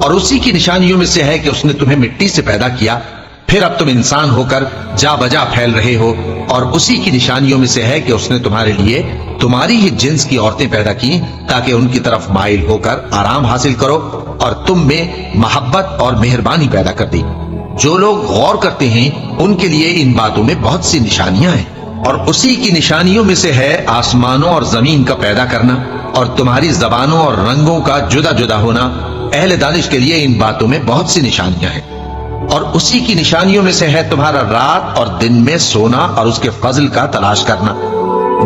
اور اسی کی نشانیوں میں سے ہے کہ اس نے تمہیں مٹی سے پیدا کیا، پھر اب تم انسان ہو کر جا بجا پھیل رہے ہو، اور اسی کی نشانیوں میں سے ہے کہ اس نے تمہارے لیے تمہاری ہی جنس کی عورتیں پیدا کی تاکہ ان کی طرف مائل ہو کر آرام حاصل کرو، اور تم میں محبت اور مہربانی پیدا کر دی۔ جو لوگ غور کرتے ہیں ان کے لیے ان باتوں میں بہت سی نشانیاں ہیں۔ اور اسی کی نشانیوں میں سے ہے آسمانوں اور زمین کا پیدا کرنا اور تمہاری زبانوں اور رنگوں کا جدا جدا ہونا۔ اہل دانش کے لیے ان باتوں میں بہت سی نشانیاں ہیں۔ اور اسی کی نشانیوں میں سے ہے تمہارا رات اور دن میں سونا اور اس کے فضل کا تلاش کرنا۔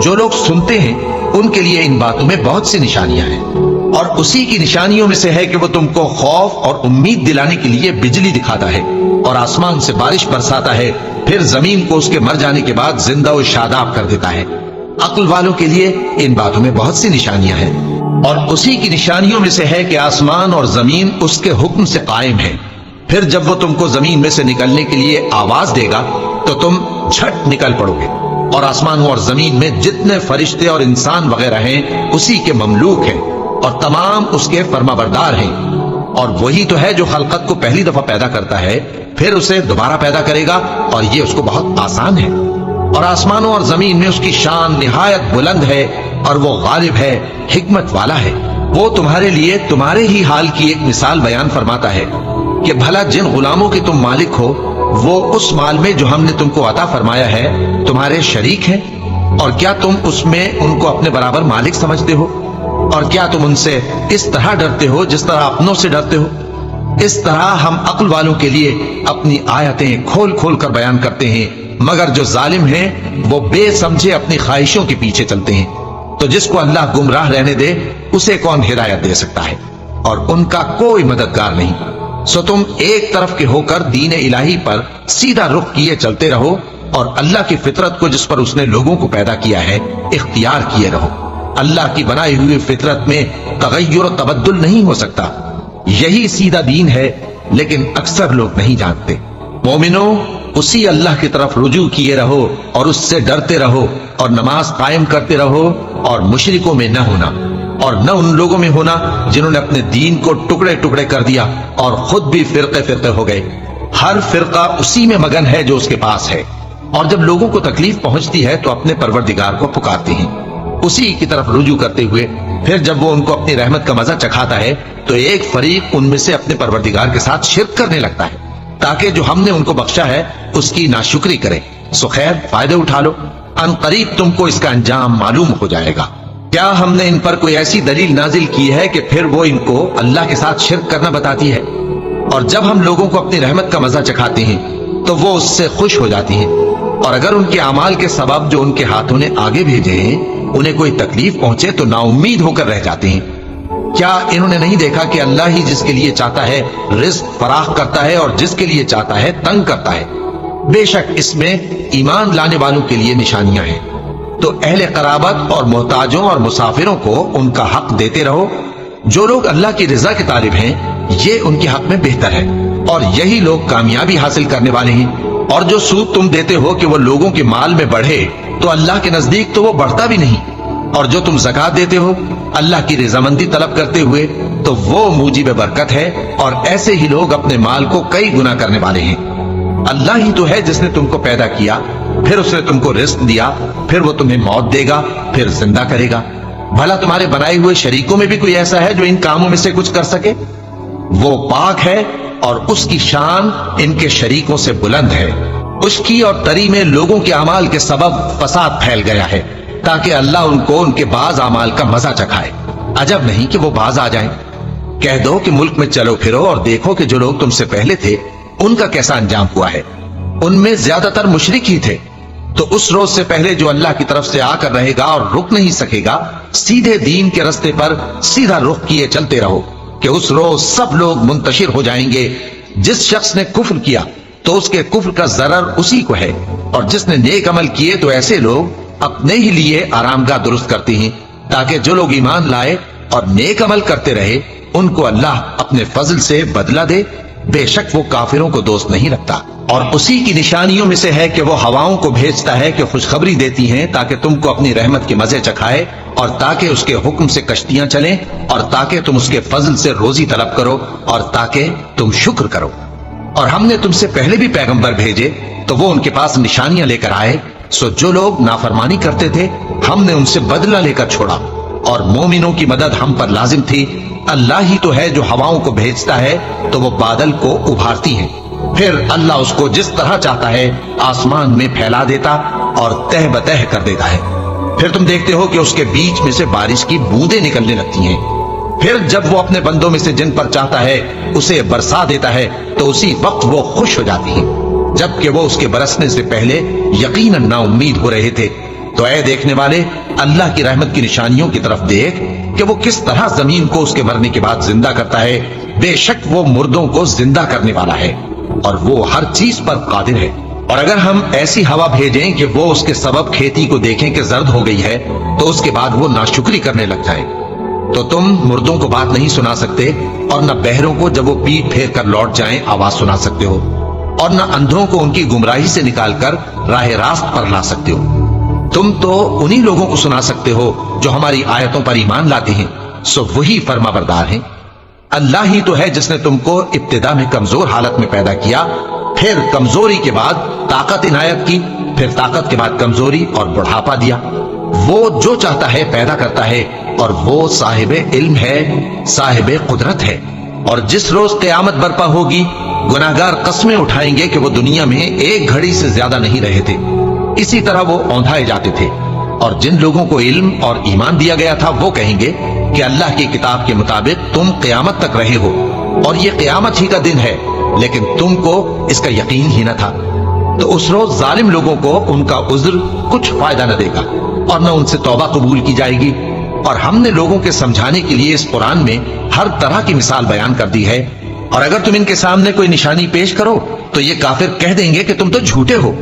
جو لوگ سنتے ہیں ان کے لیے ان باتوں میں بہت سی نشانیاں ہیں۔ اور اسی کی نشانیوں میں سے ہے کہ وہ تم کو خوف اور امید دلانے کے لیے بجلی دکھاتا ہے اور آسمان سے بارش برساتا ہے، پھر زمین کو اس کے مر جانے کے بعد زندہ و شاداب کر دیتا ہے۔ عقل والوں کے لیے ان باتوں میں بہت سی نشانیاں ہیں۔ اور اسی کی نشانیوں میں سے ہے کہ آسمان اور زمین اس کے حکم سے قائم ہے، پھر جب وہ تم کو زمین میں سے نکلنے کے لیے آواز دے گا تو تم جھٹ نکل پڑو گے۔ اور آسمانوں اور زمین میں جتنے فرشتے اور انسان وغیرہ ہیں اسی کے مملوک ہیں اور تمام اس کے فرما بردار ہیں۔ اور وہی تو ہے جو خلقت کو پہلی دفعہ پیدا کرتا ہے، پھر اسے دوبارہ پیدا کرے گا، اور یہ اس کو بہت آسان ہے۔ اور آسمانوں اور زمین میں اس کی شان نہایت بلند ہے، اور وہ غالب ہے، حکمت والا ہے۔ وہ تمہارے لیے تمہارے ہی حال کی ایک مثال بیان فرماتا ہے کہ بھلا جن غلاموں کے تم مالک ہو وہ اس مال میں جو ہم نے تم کو عطا فرمایا ہے تمہارے شریک ہیں، اور کیا تم اس میں ان کو اپنے برابر مالک سمجھتے ہو؟ اور کیا تم ان سے اس طرح ڈرتے ہو جس طرح اپنوں سے ڈرتے ہو؟ اس طرح ہم عقل والوں کے لیے اپنی آیتیں کھول کھول کر بیان کرتے ہیں، مگر جو ظالم ہیں وہ بے سمجھے اپنی خواہشوں کے پیچھے چلتے ہیں۔ تو جس کو اللہ گمراہ رہنے دے اسے کون ہدایت دے سکتا ہے، اور ان کا کوئی مددگار نہیں۔ سو تم ایک طرف کے ہو کر دین الہی پر سیدھا رخ کیے چلتے رہو، اور اللہ کی فطرت کو جس پر اس نے لوگوں کو پیدا کیا ہے اختیار کیے رہو۔ اللہ کی بنائی ہوئی فطرت میں تغیر و تبدل نہیں ہو سکتا۔ یہی سیدھا دین ہے، لیکن اکثر لوگ نہیں جانتے۔ مومنو، اسی اللہ کی طرف رجوع کیے رہو اور اس سے ڈرتے رہو، اور نماز قائم کرتے رہو، اور مشرکوں میں نہ ہونا، اور نہ ان لوگوں میں ہونا جنہوں نے اپنے دین کو ٹکڑے ٹکڑے کر دیا اور خود بھی فرقے فرقے ہو گئے۔ ہر فرقہ اسی میں مگن ہے جو اس کے پاس ہے، اور جب لوگوں کو تکلیف پہنچتی ہے تو اپنے پروردگار کو پکارتے ہیں، اسی کی طرف رجوع کرتے ہوئے۔ پھر جب وہ ان کو اپنی رحمت کا مزہ چکھاتا ہے تو ایک فریق ان میں سے اپنے پروردگار کے ساتھ شرک کرنے لگتا ہے تاکہ جو ہم نے ان کو بخشا ہے اس کی ناشکری کرے۔ سو خیر، فائدے اٹھا لو، ان قریب تم کو اس کا انجام معلوم ہو جائے گا۔ کیا ہم نے ان پر کوئی ایسی دلیل نازل کی ہے کہ پھر وہ ان کو اللہ کے ساتھ شرک کرنا بتاتی ہے؟ اور جب ہم لوگوں کو اپنی رحمت کا مزہ چکھاتے ہیں تو وہ اس سے خوش ہو جاتی ہیں، اور اگر ان کے اعمال کے سبب جو ان کے ہاتھوں نے آگے بھیجے ہیں انہیں کوئی تکلیف پہنچے تو نا امید ہو کر رہ جاتے ہیں۔ کیا انہوں نے نہیں دیکھا کہ اللہ ہی جس کے لیے چاہتا ہے رزق فراخ کرتا ہے اور جس کے لیے چاہتا ہے تنگ کرتا ہے؟ بے شک اس میں ایمان لانے والوں کے لیے نشانیاں ہیں۔ تو اہل قرابت اور محتاجوں اور مسافروں کو ان کا حق دیتے رہو۔ جو لوگ اللہ کی رضا کے طالب ہیں یہ ان کے حق میں بہتر ہے، اور یہی لوگ کامیابی حاصل کرنے والے ہیں۔ اور جو سود تم دیتے ہو کہ وہ لوگوں کے مال میں بڑھے تو اللہ کے نزدیک تو وہ بڑھتا بھی نہیں، اور جو تم زکات دیتے ہو اللہ کی رضامندی طلب کرتے ہوئے تو وہ موجب برکت ہے، اور ایسے ہی لوگ اپنے مال کو کئی گنا کرنے والے ہیں۔ اللہ ہی تو ہے جس نے تم کو پیدا کیا، پھر اس نے تم کو رزق دیا، پھر وہ تمہیں موت دے گا، پھر زندہ کرے گا۔ بھلا تمہارے بنائے ہوئے شریکوں میں بھی کوئی ایسا ہے جو ان کاموں میں سے کچھ کر سکے؟ وہ پاک ہے اور اس کی شان ان کے شریکوں سے بلند ہے۔ اس کی اور تری میں لوگوں کے اعمال کے سبب فساد پھیل گیا ہے تاکہ اللہ ان کو ان کے بعض اعمال کا مزہ چکھائے۔ عجب نہیں کہ وہ باز آ جائیں۔ کہہ دو کہ ملک میں چلو پھرو اور دیکھو کہ جو لوگ تم سے پہلے تھے ان کا کیسا انجام ہوا ہے۔ ان میں زیادہ تر مشرک ہی تھے۔ تو اس روز سے پہلے جو اللہ کی طرف سے آ کر رہے گا اور رک نہیں سکے گا، سیدھے دین کے رستے پر سیدھا رخ کیے چلتے رہو کہ اس روز سب لوگ منتشر ہو جائیں گے۔ جس شخص نے کفر کیا تو اس کے کفر کا ضرر اسی کو ہے، اور جس نے نیک عمل کیے تو ایسے لوگ اپنے ہی لیے آرام گاہ درست کرتے ہیں تاکہ جو لوگ ایمان لائے اور نیک عمل کرتے رہے ان کو اللہ اپنے فضل سے بدلہ دے۔ بے شک وہ کافروں کو دوست نہیں رکھتا۔ اور اسی کی نشانیوں میں سے ہے کہ وہ ہواؤں کو بھیجتا ہے کہ خوشخبری دیتی ہیں تاکہ تم کو اپنی رحمت کے مزے چکھائے، اور تاکہ اس کے حکم سے کشتیاں چلیں، اور تاکہ تم اس کے فضل سے روزی طلب کرو، اور تاکہ تم شکر کرو۔ اور ہم نے تم سے پہلے بھی پیغمبر بھیجے تو وہ ان کے پاس نشانیاں لے کر آئے، سو جو لوگ نافرمانی کرتے تھے ہم نے ان سے بدلہ لے کر چھوڑا، اور مومنوں کی مدد ہم پر لازم تھی۔ اللہ ہی تو ہے جو ہواؤں کو بھیجتا ہے تو وہ بادل کو ابھارتی ہیں، پھر اللہ اس کو جس طرح چاہتا ہے آسمان میں پھیلا دیتا اور تہ بتہ کر دیتا ہے، پھر تم دیکھتے ہو کہ اس کے بیچ میں سے بارش کی بوندیں نکلنے لگتی ہیں، پھر جب وہ اپنے بندوں میں سے جن پر چاہتا ہے اسے برسا دیتا ہے تو اسی وقت وہ خوش ہو جاتی ہیں، جبکہ وہ اس کے برسنے سے پہلے یقیناً نا امید ہو رہے تھے۔ تو اے دیکھنے والے، اللہ کی رحمت کی نشانیوں کی طرف دیکھ کہ وہ کس طرح زمین کو اس کے مرنے کے بعد زندہ کرتا ہے، بے شک وہ مردوں کو زندہ کرنے والا ہے اور وہ ہر چیز پر قادر ہے۔ اور اگر ہم ایسی ہوا بھیجیں کہ وہ اس کے سبب کھیتی کو دیکھیں کہ زرد ہو گئی ہے تو اس کے بعد وہ ناشکری کرنے لگ جائے، تو تم مردوں کو بات نہیں سنا سکتے، اور نہ بہروں کو جب وہ پیٹ پھیر کر لوٹ جائیں آواز سنا سکتے ہو، اور نہ اندھوں کو ان کی گمراہی سے نکال کر راہ راست پر لا سکتے ہو۔ تم تو انہی لوگوں کو سنا سکتے ہو جو ہماری آیتوں پر ایمان لاتے ہیں، سو وہی فرما بردار ہیں۔ اللہ ہی تو ہے جس نے تم کو ابتدا میں کمزور حالت میں پیدا کیا، پھر کمزوری کے بعد طاقت عنایت کی، پھر طاقت کے بعد کمزوری اور بڑھاپا دیا۔ وہ جو چاہتا ہے پیدا کرتا ہے، اور وہ صاحب علم ہے، صاحب قدرت ہے۔ اور جس روز قیامت برپا ہوگی گناہگار قسمیں اٹھائیں گے کہ وہ دنیا میں ایک گھڑی سے زیادہ نہیں رہے تھے، اسی طرح وہ اوندھائے جاتے تھے۔ اور جن لوگوں کو علم اور ایمان دیا گیا تھا وہ کہیں گے کہ اللہ کی کتاب کے مطابق تم قیامت تک رہے ہو، اور یہ قیامت ہی کا دن ہے، لیکن تم کو اس کا یقین ہی نہ تھا۔ تو اس روز ظالم لوگوں کو ان کا عذر کچھ فائدہ نہ دے گا، اور نہ ان سے توبہ قبول کی جائے گی۔ اور ہم نے لوگوں کے سمجھانے کے لیے اس قرآن میں ہر طرح کی مثال بیان کر دی ہے، اور اگر تم ان کے سامنے کوئی نشانی پیش کرو تو یہ کافر کہہ دیں گے کہ تم تو جھوٹے ہو۔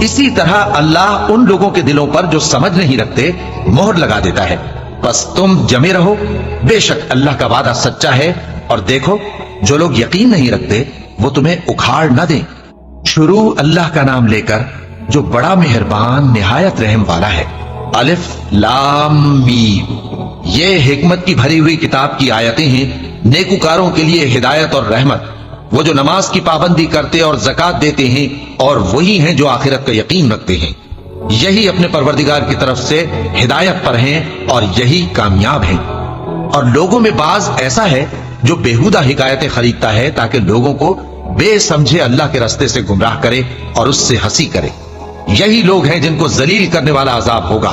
اسی طرح اللہ ان لوگوں کے دلوں پر جو سمجھ نہیں رکھتے مہر لگا دیتا ہے۔ بس تم جمے رہو، بے شک اللہ کا وعدہ سچا ہے، اور دیکھو جو لوگ یقین نہیں رکھتے وہ تمہیں اکھاڑ نہ دیں۔ شروع اللہ کا نام لے کر جو بڑا مہربان نہایت رحم والا ہے۔ الف لام میم، یہ حکمت کی بھری ہوئی کتاب کی آیتیں ہیں، نیکوکاروں کے لیے ہدایت اور رحمت، وہ جو نماز کی پابندی کرتے اور زکات دیتے ہیں، اور وہی ہیں جو آخرت کا یقین رکھتے ہیں، یہی اپنے پروردگار کی طرف سے ہدایت پر ہیں اور یہی کامیاب ہیں۔ اور لوگوں میں بعض ایسا ہے جو بیہودہ حکایتیں خریدتا ہے تاکہ لوگوں کو بے سمجھے اللہ کے راستے سے گمراہ کرے اور اس سے ہنسی کرے، یہی لوگ ہیں جن کو ذلیل کرنے والا عذاب ہوگا۔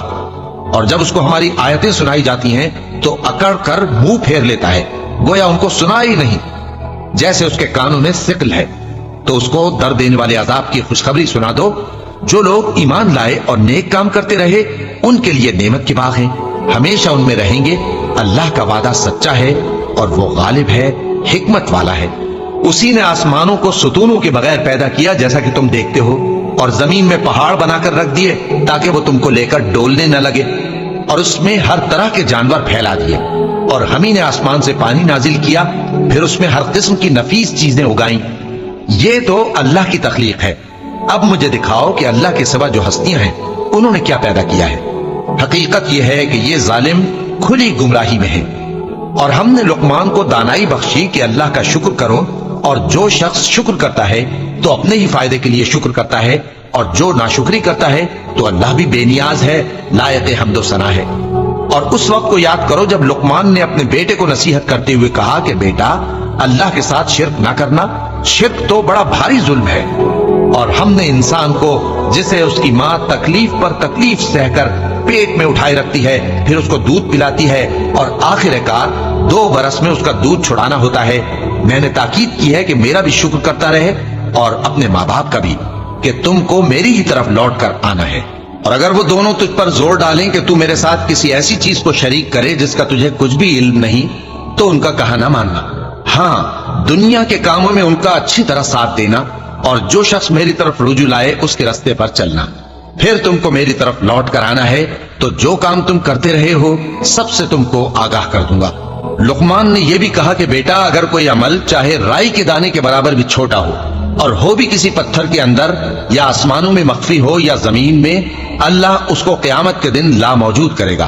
اور جب اس کو ہماری آیتیں سنائی جاتی ہیں تو اکڑ کر منہ پھیر لیتا ہے، گویا ان کو سنا ہی نہیں، جیسے اس کے کانوں میں ثقل ہے۔ تو اس کو درد دینے والے عذاب کی خوشخبری سنا دو۔ جو لوگ ایمان لائے اور نیک کام کرتے رہے ان کے لیے نعمت کے باغ ہیں، ہمیشہ ان میں رہیں گے۔ اللہ کا وعدہ سچا ہے اور وہ غالب ہے، حکمت والا ہے۔ اسی نے آسمانوں کو ستونوں کے بغیر پیدا کیا جیسا کہ تم دیکھتے ہو، اور زمین میں پہاڑ بنا کر رکھ دیے تاکہ وہ تم کو لے کر ڈولنے نہ لگے، اور اس میں ہر طرح کے جانور پھیلا دیے۔ اور ہم ہی نے آسمان سے پانی نازل کیا، پھر اس میں ہر قسم کی نفیس چیزیں اگائیں۔ یہ تو اللہ کی تخلیق ہے۔ اب مجھے دکھاؤ کہ اللہ کے سوا جو ہستیاں ہیں انہوں نے کیا پیدا کیا ہے۔ حقیقت یہ ہے کہ یہ ظالم کھلی گمراہی میں ہیں۔ اور ہم نے لقمان کو دانائی بخشی کہ اللہ کا شکر کرو، اور جو شخص شکر کرتا ہے تو اپنے ہی فائدے کے لیے شکر کرتا ہے، اور جو ناشکری کرتا ہے تو اللہ بھی بے نیاز ہے، لائق حمد و ثنا ہے۔ اور اس وقت کو یاد کرو جب لقمان نے اپنے بیٹے کو نصیحت کرتے ہوئے کہا کہ بیٹا اللہ کے ساتھ شرک نہ کرنا، شرک تو بڑا بھاری ظلم ہے۔ اور ہم نے انسان کو جسے اس کی ماں تکلیف پر تکلیف سہ کر پیٹ میں اٹھائے رکھتی ہے، پھر اس کو دودھ پلاتی ہے، اور آخر کار 2 برس میں اس کا دودھ چھڑانا ہوتا ہے، میں نے تاکید کی ہے کہ میرا بھی شکر کرتا رہے اور اپنے ماں باپ کا بھی، کہ تم کو میری ہی طرف لوٹ کر آنا ہے۔ اور اگر وہ دونوں تجھ پر زور ڈالیں کہ تو میرے ساتھ کسی ایسی چیز کو شریک کرے جس کا تجھے کچھ بھی علم نہیں، تو ان کا کہا نہ ماننا، ہاں دنیا کے کاموں میں ان کا اچھی طرح ساتھ دینا، اور جو شخص میری طرف رجوع لائے اس کے راستے پر چلنا۔ پھر تم کو میری طرف لوٹ کر آنا ہے تو جو کام تم کرتے رہے ہو سب سے تم کو آگاہ کر دوں گا۔ لقمان نے یہ بھی کہا کہ بیٹا اگر کوئی عمل چاہے رائی کے دانے کے برابر بھی چھوٹا ہو، اور ہو بھی کسی پتھر کے اندر یا آسمانوں میں مخفی ہو یا زمین میں، اللہ اس کو قیامت کے دن لا موجود کرے گا۔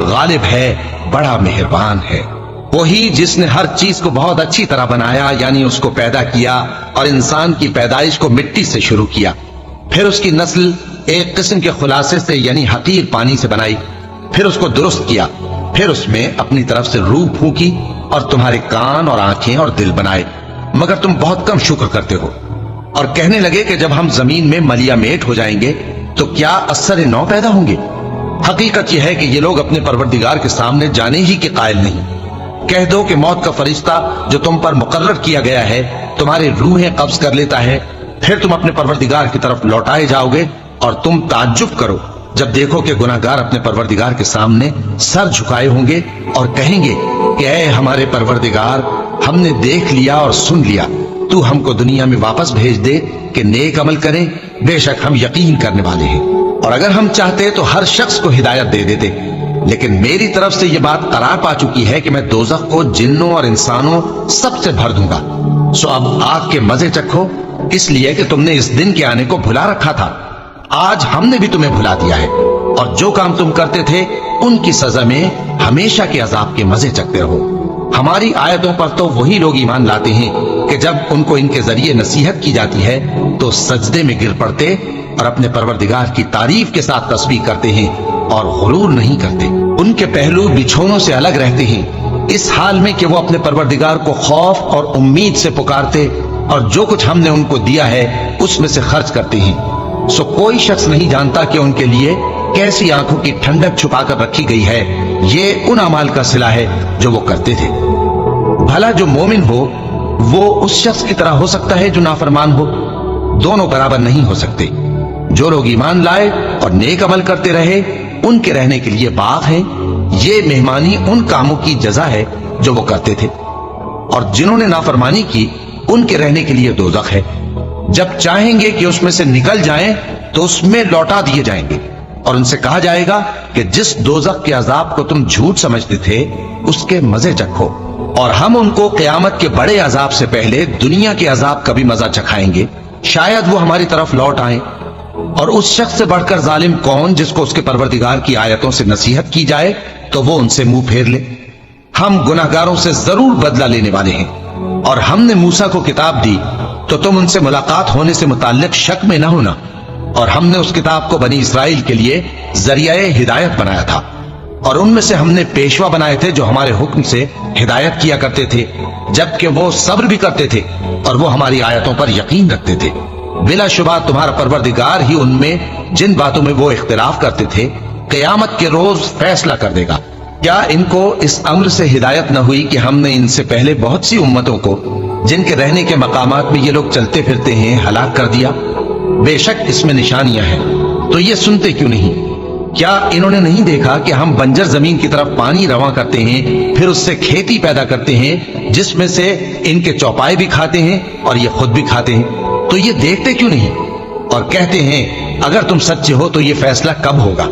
غالب ہے، بڑا مہربان ہے۔ وہی جس نے ہر چیز کو بہت اچھی طرح بنایا، یعنی اس کو پیدا کیا اور انسان کی پیدائش کو مٹی سے شروع کیا، پھر اس کی نسل ایک قسم کے خلاصے سے یعنی حقیر پانی سے بنائی، پھر اس کو درست کیا، پھر اس میں اپنی طرف سے روح پھونکی اور تمہارے کان اور آنکھیں اور دل بنائے، مگر تم بہت کم شکر کرتے ہو۔ اور کہنے لگے کہ جب ہم زمین میں ملیا میٹ ہو جائیں گے تو کیا اثر نو پیدا ہوں گے؟ حقیقت یہ ہے کہ یہ لوگ اپنے پروردگار کے سامنے جانے ہی کے قائل نہیں۔ کہہ دو کہ موت کا فرشتہ جو تم پر مقرر کیا گیا ہے تمہاری روحیں قبض کر لیتا ہے، پھر تم اپنے پروردگار کی طرف لوٹائے جاؤ گے، اور تم تعجب کرو جب دیکھو کہ گناہگار اپنے پروردگار کے سامنے سر جھکائے ہوں گے اور کہیں گے کہ اے ہمارے پروردگار، ہم نے دیکھ لیا اور سن لیا، تو ہم کو دنیا میں واپس بھیج دے کہ نیک عمل کریں، بے شک ہم یقین کرنے والے ہیں۔ اور اگر ہم چاہتے تو ہر شخص کو ہدایت دے دیتے، لیکن میری طرف سے یہ بات قرار پا چکی ہے کہ میں دوزخ کو جنوں اور انسانوں سب سے بھر دوں گا، سو اب آگ کے مزے چکھو، اس لیے کہ تم نے اس دن کے آنے کو بھلا رکھا تھا۔ آج ہم نے بھی تمہیں بھلا دیا ہے، اور جو کام تم کرتے تھے ان کی سزا میں ہمیشہ کے عذاب کے مزے چکھتے رہو۔ ہماری آیتوں پر تو وہی لوگ ایمان لاتے ہیں کہ جب ان کو ان کے ذریعے نصیحت کی جاتی ہے تو سجدے میں گر پڑتے اور اپنے پروردگار کی تعریف کے ساتھ تسبیح کرتے ہیں اور غرور نہیں کرتے۔ ان کے پہلو بچھونوں سے الگ رہتے ہیں، اس حال میں کہ وہ اپنے پروردگار کو خوف اور امید سے پکارتے اور جو کچھ ہم نے ان کو دیا ہے اس میں سے خرچ کرتے ہیں۔ سو کوئی شخص نہیں جانتا کہ ان کے لیے کیسی آنکھوں کی ٹھنڈک چھپا کر رکھی گئی ہے، یہ ان اعمال کا صلہ ہے جو وہ کرتے تھے۔ بھلا جو مومن ہو وہ اس شخص کی طرح ہو سکتا ہے جو نافرمان ہو؟ دونوں برابر نہیں ہو سکتے۔ جو لوگ ایمان لائے اور نیک عمل کرتے رہے ان کے رہنے کے لیے باغ ہیں، یہ مہمانی ان کاموں کی جزا ہے جو وہ کرتے تھے، اور جنہوں نے نافرمانی کی ان کے رہنے کے لیے دوزخ ہے، جب چاہیں گے کہ اس میں سے نکل جائیں تو اس میں لوٹا دیے جائیں گے، اور ان سے کہا جائے گا کہ جس دوزخ کے عذاب کو تم جھوٹ سمجھتے تھے اس کے مزے چکھو، اور ہم ان کو قیامت کے بڑے عذاب سے پہلے دنیا کے عذاب کا بھی مزہ چکھائیں گے، شاید وہ ہماری طرف لوٹ آئیں۔ اور اس شخص سے بڑھ کر ظالم کون جس کو اس کے پروردگار کی آیتوں سے نصیحت کی جائے تو وہ ان سے منہ پھیر لے۔ ہم گناہگاروں سے ضرور بدلہ لینے والے ہیں، اور ہم نے موسیٰ کو کتاب دی تو تم ان سے ملاقات ہونے سے متعلق شک میں نہ ہونا، اور ہم نے اس کتاب کو بنی اسرائیل کے لیے ذریعہ ہدایت بنایا تھا، اور ان میں سے ہم نے پیشوا بنائے تھے جو ہمارے حکم سے ہدایت کیا کرتے تھے، جبکہ وہ صبر بھی کرتے تھے اور وہ ہماری آیتوں پر یقین رکھتے تھے۔ بلا شبہ تمہارا پروردگار ہی ان میں جن باتوں میں وہ اختلاف کرتے تھے قیامت کے روز فیصلہ کر دے گا۔ کیا ان کو اس امر سے ہدایت نہ ہوئی کہ ہم نے ان سے پہلے بہت سی امتوں کو جن کے رہنے کے مقامات میں یہ لوگ چلتے پھرتے ہیں ہلاک کر دیا؟ بے شک اس میں نشانیاں ہیں، تو یہ سنتے کیوں نہیں؟ کیا انہوں نے نہیں دیکھا کہ ہم بنجر زمین کی طرف پانی رواں کرتے ہیں، پھر اس سے کھیتی پیدا کرتے ہیں جس میں سے ان کے چوپائے بھی کھاتے ہیں اور یہ خود بھی کھاتے ہیں؟ تو یہ دیکھتے کیوں نہیں؟ اور کہتے ہیں اگر تم سچے ہو تو یہ فیصلہ کب ہوگا؟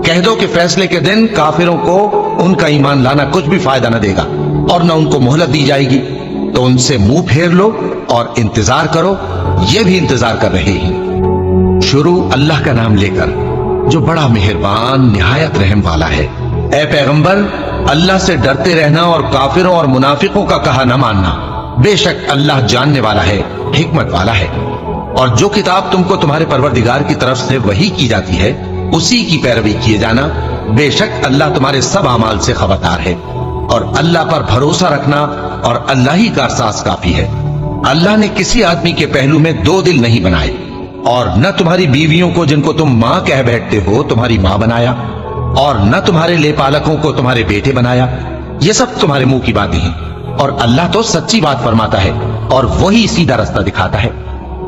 کہہ دو کہ فیصلے کے دن کافروں کو ان کا ایمان لانا کچھ بھی فائدہ نہ دے گا اور نہ ان کو مہلت دی جائے گی، تو ان سے منہ پھیر لو اور انتظار کرو، یہ بھی انتظار کر رہے ہیں۔ شروع اللہ کا نام لے کر جو بڑا مہربان نہایت رحم والا ہے۔ اے پیغمبر، اللہ سے ڈرتے رہنا اور کافروں اور منافقوں کا کہا نہ ماننا، بے شک اللہ جاننے والا ہے، حکمت والا ہے۔ اور جو کتاب تم کو تمہارے پروردگار کی طرف سے وحی کی جاتی ہے اسی کی پیروی کیے جانا، بے شک اللہ تمہارے سب اعمال سے خبردار ہے۔ اور اللہ پر بھروسہ رکھنا اور اللہ ہی کا احساس کافی ہے۔ اللہ نے کسی آدمی کے پہلو میں دو دل نہیں بنائے، اور نہ تمہاری بیویوں کو جن کو تم ماں کہہ بیٹھتے ہو تمہاری ماں بنایا، اور نہ تمہارے لے پالکوں کو تمہارے بیٹے بنایا، یہ سب تمہارے منہ کی باتیں ہیں، اور اللہ تو سچی بات فرماتا ہے اور وہی سیدھا رستہ دکھاتا ہے۔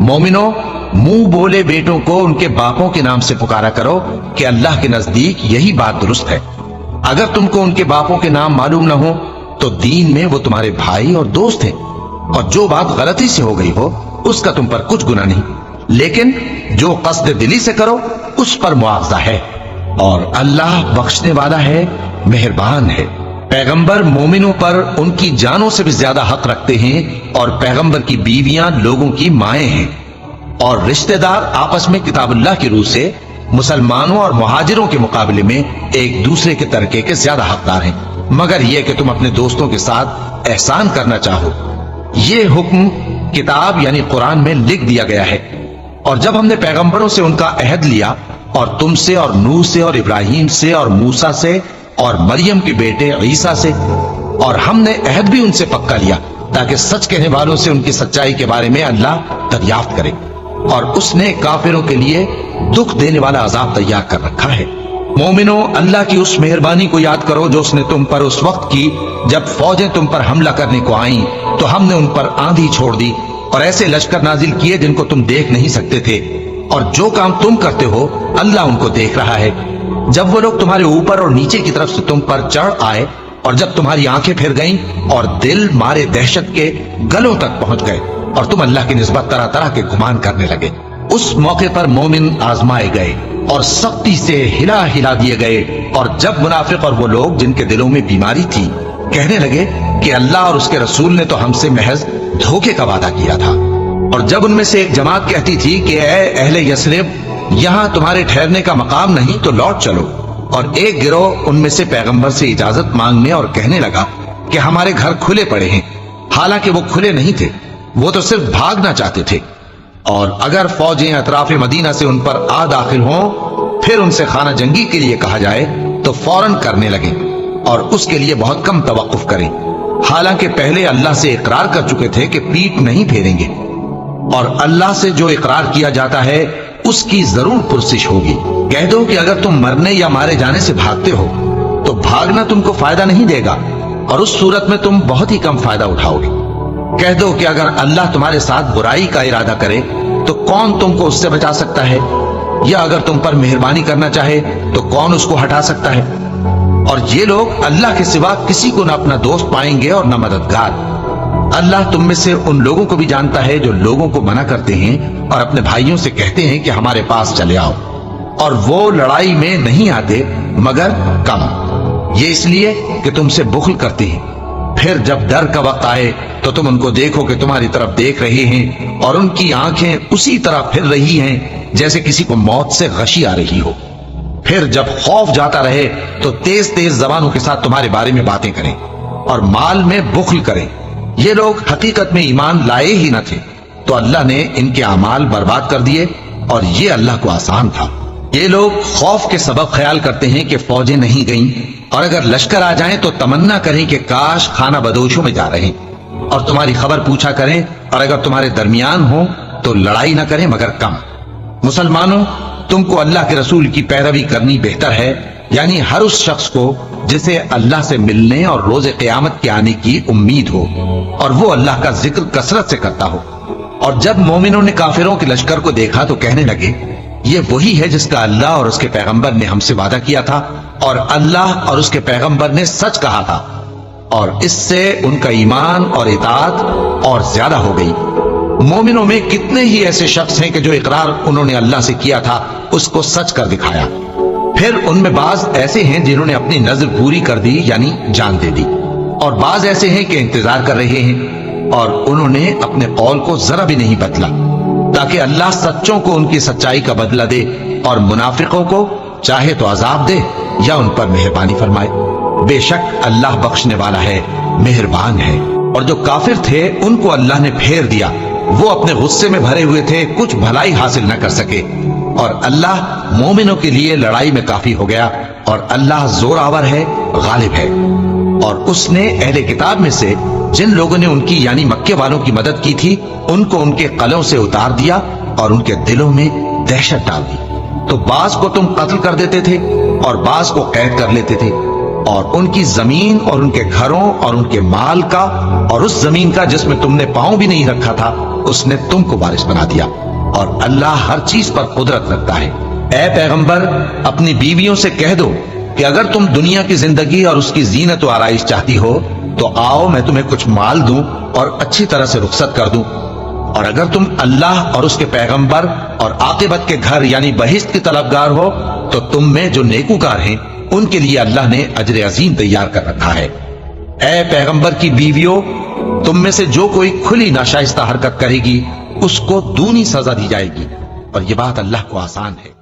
مومنو، منہ بولے بیٹوں کو ان کے باپوں کے نام سے پکارا کرو کہ اللہ کے نزدیک یہی بات درست ہے۔ اگر تم کو ان کے باپوں کے نام معلوم نہ ہو تو دین میں وہ تمہارے بھائی اور دوست ہیں، اور جو بات غلطی سے ہو گئی ہو اس کا تم پر کچھ گناہ نہیں، لیکن جو قصد دلی سے کرو اس پر مواخذہ ہے، اور اللہ بخشنے والا ہے، مہربان ہے۔ پیغمبر مومنوں پر ان کی جانوں سے بھی زیادہ حق رکھتے ہیں، اور پیغمبر کی بیویاں لوگوں کی مائیں ہیں، اور رشتہ دار آپس میں کتاب اللہ کی روح سے مسلمانوں اور مہاجروں کے مقابلے میں ایک دوسرے کے ترکے کے زیادہ حقدار ہیں، مگر یہ کہ تم اپنے دوستوں کے ساتھ احسان کرنا چاہو۔ یہ حکم کتاب یعنی قرآن میں لکھ دیا گیا ہے۔ اور جب ہم نے پیغمبروں سے ان کا عہد لیا، اور تم سے اور نوح سے اور ابراہیم سے اور موسیٰ سے اور مریم کے بیٹے عیسیٰ سے، اور ہم نے عہد بھی ان سے پکا لیا تاکہ سچ کہنے والوں سے ان کی سچائی کے بارے میں اللہ دریافت کرے، اور اس نے کافروں کے لیے دکھ دینے والا عذاب تیار کر رکھا ہے۔ مومنوں، اللہ کی اس مہربانی کو یاد کرو جو اس نے تم پر اس وقت کی جب فوجیں تم پر حملہ کرنے کو آئیں تو ہم نے ان پر آندھی چھوڑ دی اور ایسے لشکر نازل کیے جن کو تم دیکھ نہیں سکتے تھے، اور جو کام تم کرتے ہو اللہ ان کو دیکھ رہا ہے۔ جب وہ لوگ تمہارے اوپر اور نیچے کی طرف سے تم پر چڑھ آئے اور جب تمہاری آنکھیں پھر گئیں اور دل مارے دہشت کے گلوں تک پہنچ گئے اور تم اللہ کی نسبت طرح طرح کے گمان کرنے لگے، اس موقع پر مومن آزمائے گئے اور سختی سے ہلا ہلا دیے گئے۔ اور جب منافق اور وہ لوگ جن کے دلوں میں بیماری تھی کہنے لگے کہ اللہ اور اس کے رسول نے تو ہم سے محض دھوکے کا وعدہ کیا تھا، اور جب ان میں سے ایک جماعت کہتی تھی کہ اے اہل یثرب، یہاں تمہارے ٹھہرنے کا مقام نہیں تو لوٹ چلو، اور ایک گروہ ان میں سے پیغمبر سے اجازت مانگنے اور کہنے لگا کہ ہمارے گھر کھلے پڑے ہیں، حالانکہ وہ کھلے نہیں تھے، وہ تو صرف بھاگنا چاہتے تھے۔ اور اگر فوجیں اطراف مدینہ سے ان پر آ داخل ہوں پھر ان سے خانہ جنگی کے لیے کہا جائے تو فوراً کرنے لگیں اور اس کے لیے بہت کم توقف کریں، حالانکہ پہلے اللہ سے اقرار کر چکے تھے کہ پیٹ نہیں پھیریں گے، اور اللہ سے جو اقرار کیا جاتا ہے اس کی ضرور پرسش ہوگی۔ کہہ دو کہ اگر تم مرنے یا مارے جانے سے بھاگتے ہو تو بھاگنا تم کو فائدہ نہیں دے گا، اور اس صورت میں تم بہت ہی کم فائدہ اٹھاؤ گے۔ کہہ دو کہ اگر اللہ تمہارے ساتھ برائی کا ارادہ کرے تو کون تم کو اس سے بچا سکتا ہے، یا اگر تم پر مہربانی کرنا چاہے تو کون اس کو ہٹا سکتا ہے۔ اور یہ لوگ اللہ کے سوا کسی کو نہ اپنا دوست پائیں گے اور نہ مددگار۔ اللہ تم میں سے ان لوگوں کو بھی جانتا ہے جو لوگوں کو منع کرتے ہیں اور اپنے بھائیوں سے کہتے ہیں کہ ہمارے پاس چلے آؤ، اور وہ لڑائی میں نہیں آتے مگر کم، یہ اس لیے کہ تم سے بخل کرتے ہیں۔ پھر جب ڈر کا وقت آئے تو تم ان کو دیکھو کہ تمہاری طرف دیکھ رہے ہیں اور ان کی آنکھیں اسی طرح پھر رہی ہیں جیسے کسی کو موت سے غشی آ رہی ہو۔ پھر جب خوف جاتا رہے تو تیز تیز زبانوں کے ساتھ تمہارے بارے میں باتیں کریں اور مال میں بخل کریں۔ یہ لوگ حقیقت میں ایمان لائے ہی نہ تھے، تو اللہ نے ان کے اعمال برباد کر دیے، اور یہ اللہ کو آسان تھا۔ یہ لوگ خوف کے سبب خیال کرتے ہیں کہ فوجیں نہیں گئیں، اور اگر لشکر آ جائیں تو تمنا کریں کہ کاش خانہ بدوشوں میں جا رہے، اور تمہاری خبر پوچھا کریں، اور اگر تمہارے درمیان ہوں تو لڑائی نہ کریں مگر کم۔ مسلمانوں، تم کو اللہ کے رسول کی پیروی کرنی بہتر ہے، یعنی ہر اس شخص کو جسے اللہ سے ملنے اور روز قیامت کے آنے کی امید ہو اور وہ اللہ کا ذکر کثرت سے کرتا ہو۔ اور جب مومنوں نے کافروں کے لشکر کو دیکھا تو کہنے لگے یہ وہی ہے جس کا اللہ اور اس کے پیغمبر نے ہم سے وعدہ کیا تھا، اور اللہ اور اس کے پیغمبر نے سچ کہا تھا، اور اس سے ان کا ایمان اور اطاعت اور زیادہ ہو گئی۔ مومنوں میں کتنے ہی ایسے شخص ہیں کہ جو اقرار انہوں نے اللہ سے کیا تھا اس کو سچ کر دکھایا، پھر ان میں بعض ایسے ہیں جنہوں نے اپنی نظر پوری کر دی یعنی جان دے دی، اور بعض ایسے ہیں کہ انتظار کر رہے ہیں اور انہوں نے اپنے قول کو ذرا بھی نہیں بدلا، تاکہ اللہ سچوں کو ان کی سچائی کا بدلہ دے اور منافقوں کو چاہے تو عذاب دے یا ان پر مہربانی فرمائے۔ بے شک اللہ بخشنے والا ہے، مہربان ہے۔ اور جو کافر تھے ان کو اللہ نے پھیر دیا، وہ اپنے غصے میں بھرے ہوئے تھے، کچھ بھلائی حاصل نہ کر سکے، اور اللہ مومنوں کے لیے لڑائی میں کافی ہو گیا، اور اللہ زور آور ہے، غالب ہے۔ اور اس نے اہل کتاب میں سے جن لوگوں نے ان کی یعنی مکے والوں کی مدد کی تھی ان کو ان کے قلعوں سے اتار دیا اور ان کے دلوں میں دہشت ڈال دی، تو بعض کو تم قتل کر دیتے تھے اور بعض کو قید کر لیتے تھے، اور ان کی زمین اور ان کے گھروں اور ان کے مال کا اور اس زمین کا جس میں تم نے پاؤں بھی نہیں رکھا تھا اس نے تم کو وارث بنا دیا، اور اللہ ہر چیز پر قدرت رکھتا ہے۔ اے پیغمبر، اپنی بیویوں سے کہہ دو کہ اگر تم دنیا کی زندگی اور اس کی زینت و آرائش چاہتی ہو تو آؤ میں تمہیں کچھ مال دوں اور اچھی طرح سے رخصت کر دوں، اور اگر تم اللہ اور اس کے پیغمبر اور عاقبت کے گھر یعنی بہشت کی طلبگار ہو تو تم میں جو نیکوکار ہیں ان کے لیے اللہ نے اجر عظیم تیار کر رکھا ہے۔ اے پیغمبر کی بیویوں، تم میں سے جو کوئی کھلی ناشائستہ حرکت کرے گی اس کو دونی سزا دی جائے گی، اور یہ بات اللہ کو آسان ہے۔